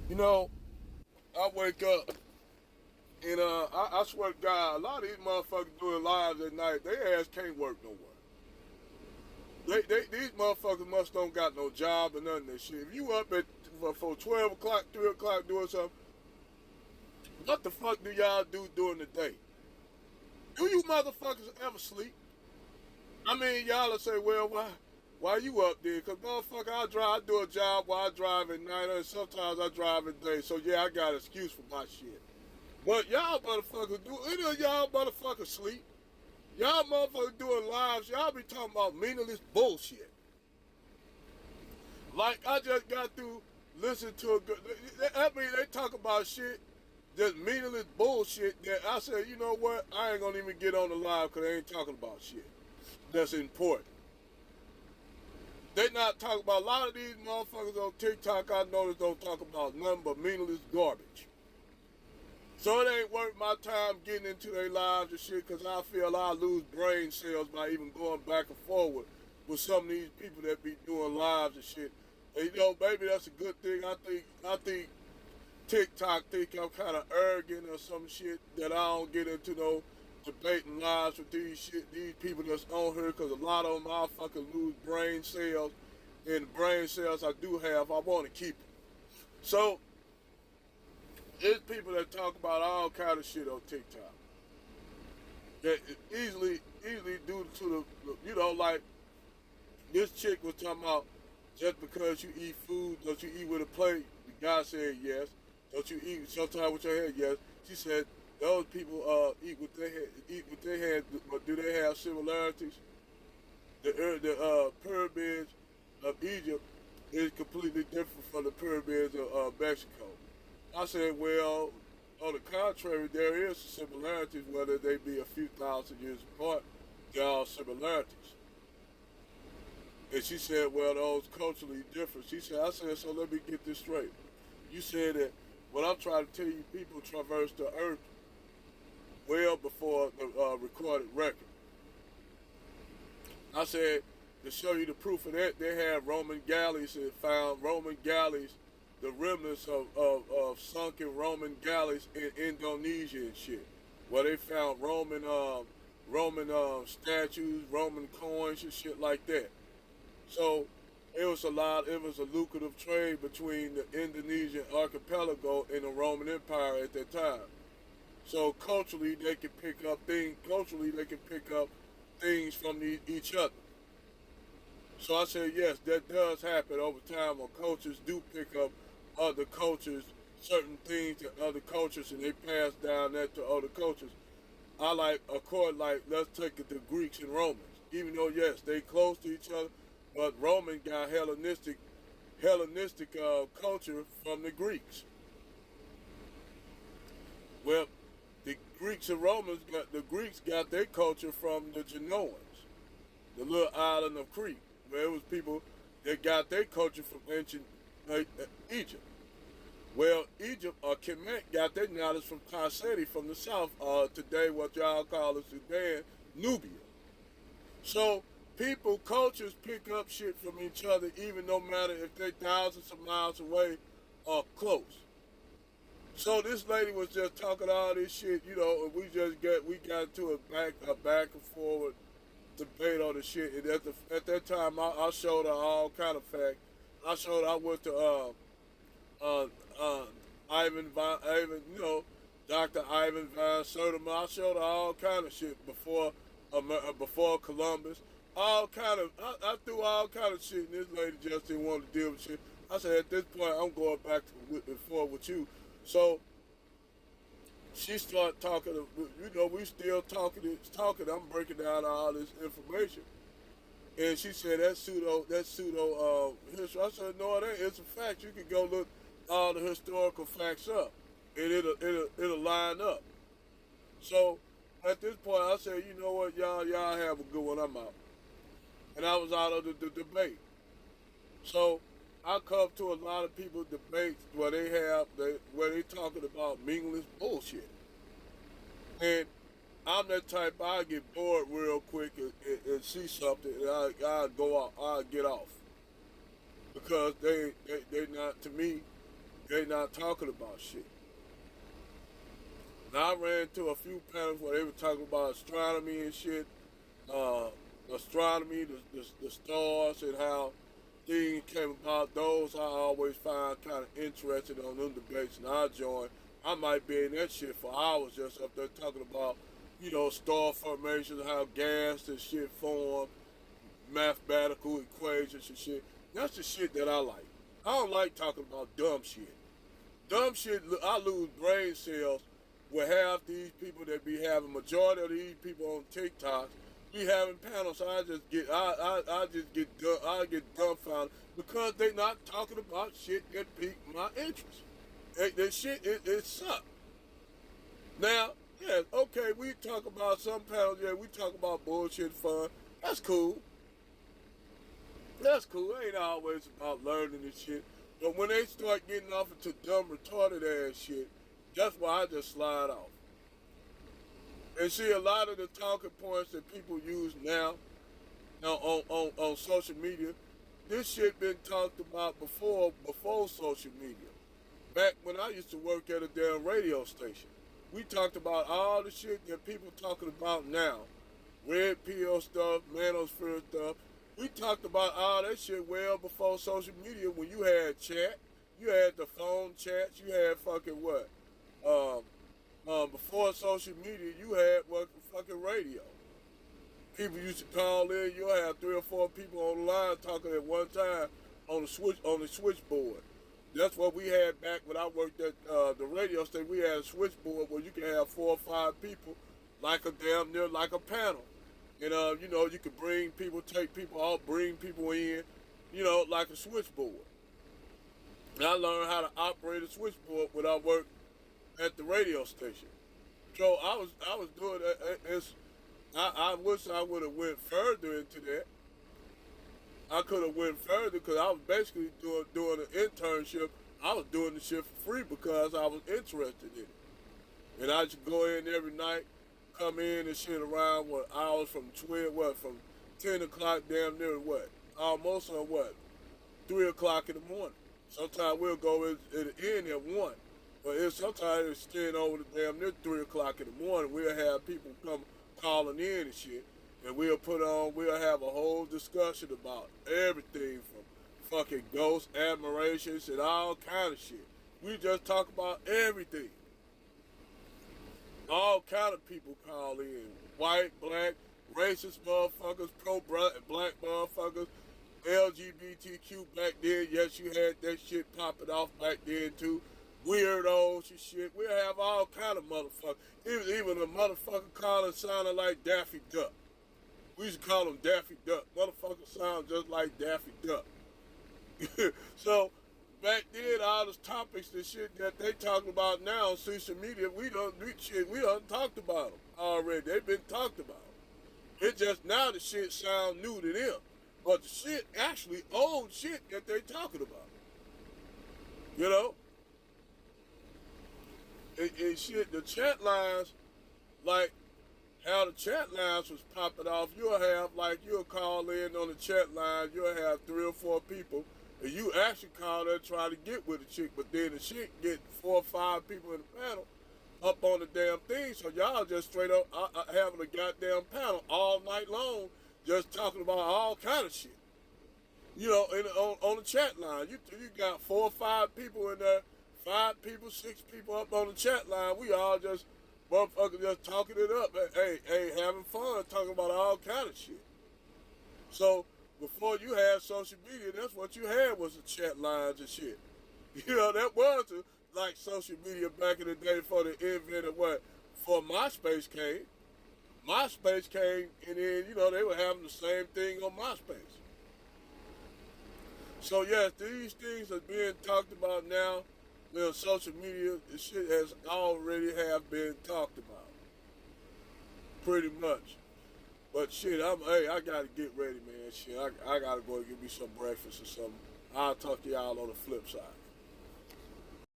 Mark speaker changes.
Speaker 1: You know, I wake up and I swear to God, a lot of these motherfuckers doing lives at night, they ass can't work no more. These motherfuckers must don't got no job or nothing. That shit. If you up at for 12 o'clock, 3 o'clock doing something, what the fuck do y'all do during the day? Do you motherfuckers ever sleep? I mean, y'all will say, well, why you up there? Cause motherfucker, I do a job while I drive at night, and sometimes I drive at day. So yeah, I got an excuse for my shit. But y'all motherfuckers do any of y'all motherfuckers sleep? Y'all motherfuckers doing lives, y'all be talking about meaningless bullshit. Like I just got through listening to a good. I mean, they talk about shit, just meaningless bullshit. That I said, you know what? I ain't gonna even get on the live because they ain't talking about shit that's important. They not talking about a lot of these motherfuckers on TikTok. I noticed don't talk about nothing but meaningless garbage. So it ain't worth my time getting into their lives and shit because I feel I lose brain cells by even going back and forward with some of these people that be doing lives and shit. And you know, maybe that's a good thing. I think TikTok think I'm kind of arrogant or some shit that I don't get into no debating lives with these people that's on here because a lot of them I fucking lose brain cells, and the brain cells I do have I want to keep them. So it's people that talk about all kind of shit on TikTok that easily due to like this chick was talking about just because you eat food, don't you eat with a plate? The guy said yes. Don't you eat sometimes with your head? Yes. She said those people eat with their head, but do they have similarities? The pyramids of Egypt is completely different from the pyramids of Mexico. I said, well, on the contrary, there is similarities, whether they be a few thousand years apart. There are similarities. And she said, well, those culturally different. I said, so let me get this straight. You said that what I'm trying to tell you, people traversed the earth well before the recorded record. I said, to show you the proof of that, they had Roman galleys and found Roman galleys, the remnants of sunken Roman galleys in Indonesia and shit, where they found Roman statues, Roman coins and shit like that. So it was a lucrative trade between the Indonesian archipelago and the Roman Empire at that time. So culturally they can pick up things from each other. So I said, yes, that does happen over time when cultures do pick up other cultures, certain things to other cultures, and they pass down that to other cultures. I like, of course, like, let's take it to Greeks and Romans. Even though, yes, they close to each other, but Roman got Hellenistic culture from the Greeks. Well, the Greeks got their culture from the Genoans, the little island of Crete, where it was people that got their culture from ancient Egypt. Well, Egypt or Kemet got their knowledge from Kasseti from the south, today what y'all call the Sudan, Nubia. So cultures pick up shit from each other, even no matter if they're thousands of miles away or close. So this lady was just talking all this shit, and we got to a back and forward debate on the shit. And at that time, I showed her all kind of facts. I went to uh, uh, Ivan, Dr. Ivan Van Sertima. I showed her all kind of shit before Columbus. I threw all kind of shit, and this lady just didn't want to deal with shit. I said, at this point, I'm going back to before with you. So she started talking. We still talking. I'm breaking down all this information, and she said that's pseudo history. I said, no, it ain't. It's a fact. You can go look all the historical facts up, and it'll line up. So at this point, I said, you know what, y'all have a good one. I'm out, and I was out of the debate. So I come to a lot of people debates where they talking about meaningless bullshit, and I'm that type. I get bored real quick and see something, and I go out. I get off because they not to me. They not talking about shit. Now I ran into a few panels where they were talking about astronomy and shit, uh, astronomy, the stars, and how things came about. Those I always find kind of interesting on them debates, and I join. I might be in that shit for hours just up there talking about, star formation, how gas and shit form, mathematical equations and shit. That's the shit that I like. I don't like talking about dumb shit. Dumb shit, I lose brain cells with half these people that be having, majority of these people on TikTok be having panels. So I get dumbfounded because they not talking about shit that pique my interest. That shit, it sucks. Now, yeah, okay, we talk about some panels, yeah, we talk about bullshit fun. That's cool. That's cool. It ain't always about learning and shit. But when they start getting off into dumb, retarded ass shit, that's why I just slide off. And see, a lot of the talking points that people use now on social media, this shit been talked about before social media. Back when I used to work at a damn radio station, we talked about all the shit that people talking about now. Red pill stuff, manosphere stuff. We talked about all that shit well before social media when you had chat, you had the phone chats, you had fucking what? Before social media, you had what fucking radio. People used to call in. You'll have 3 or 4 people on the line talking at one time on the switchboard. That's what we had back when I worked at the radio station. We had a switchboard where you can have 4 or 5 people, like a damn near like a panel. And you could bring people, take people out, bring people in, like a switchboard. And I learned how to operate a switchboard when I worked at the radio station. So I was doing that. I wish I would have went further into that. I could have went further because I was basically doing an internship. I was doing the shit for free because I was interested in it. And I just go in every night, come in and shit around hours from 10 o'clock damn near almost on 3 o'clock in the morning. Sometimes we'll go in at 1. But sometimes it's staying over the damn near 3 o'clock in the morning. We'll have people come calling in and shit. And we'll have a whole discussion about everything from fucking ghost admirations and all kind of shit. We just talk about everything. All kind of people call in. White, black, racist motherfuckers, pro-black motherfuckers, LGBTQ back then. Yes, you had that shit popping off back then too. Weirdos and shit. We'll have all kind of motherfuckers. Even a motherfucker calling sounding like Daffy Duck. We used to call him Daffy Duck. Motherfucker sound just like Daffy Duck. So back then, all the topics and shit that they talking about now on social media, we done talked about them already. They've been talked about. It's just now the shit sound new to them, but the shit actually old shit that they talking about. And shit, the chat lines, like how the chat lines was popping off, you'll call in on the chat line, you'll have 3 or 4 people, and you actually call there trying to get with the chick, but then the chick get 4 or 5 people in the panel up on the damn thing, so y'all just straight up having a goddamn panel all night long, just talking about all kind of shit. On the chat line, you got 4 or 5 people in there, 5 people, 6 people up on the chat line. We all just motherfuckers just talking it up. Hey, having fun, talking about all kind of shit. So before you had social media, that's what you had was the chat lines and shit. That was like social media back in the day before the invent of before MySpace came. MySpace came and then, they were having the same thing on MySpace. So yes, these things are being talked about now. Social media, the shit has already have been talked about. Pretty much. But shit, I gotta get ready, man. Shit, I gotta go get me some breakfast or something. I'll talk to y'all on the flip side.